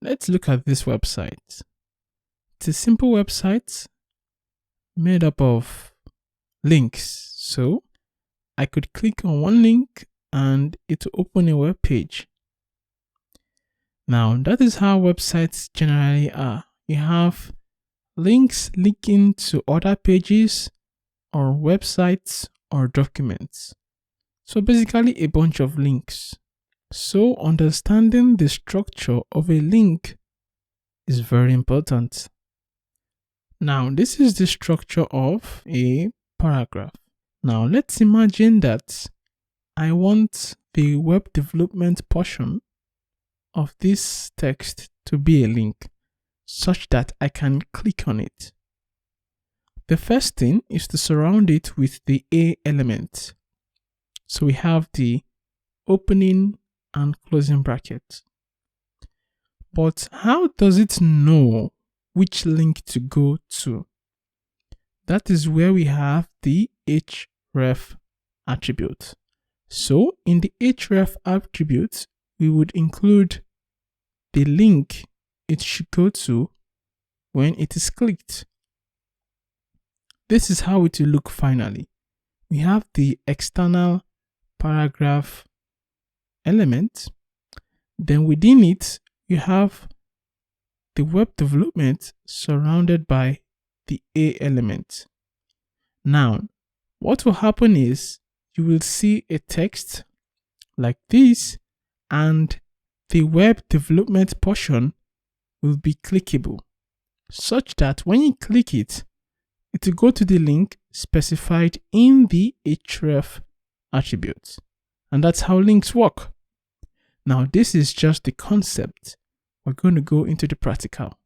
let's look at this website. It's a simple website made up of links. So I could click on one link and it will open a web page. Now, that is how websites generally are. You have links linking to other pages or websites or documents. So basically a bunch of links. So understanding the structure of a link is very important. Now, this is the structure of a paragraph. Now, let's imagine that I want the web development portion of this text to be a link such that I can click on it. The first thing is to surround it with the A element. So we have the opening and closing bracket. But how does it know which link to go to? That is where we have the href attribute. So in the href attribute, we would include the link it should go to when it is clicked. This is how it will look finally. We have the external paragraph element. Then within it, you have the web development surrounded by the A element. Now, what will happen is you will see a text like this, and the web development portion will be clickable, such that when you click it, it will go to the link specified in the href attribute. And that's how links work. Now, this is just the concept. We're going to go into the practical.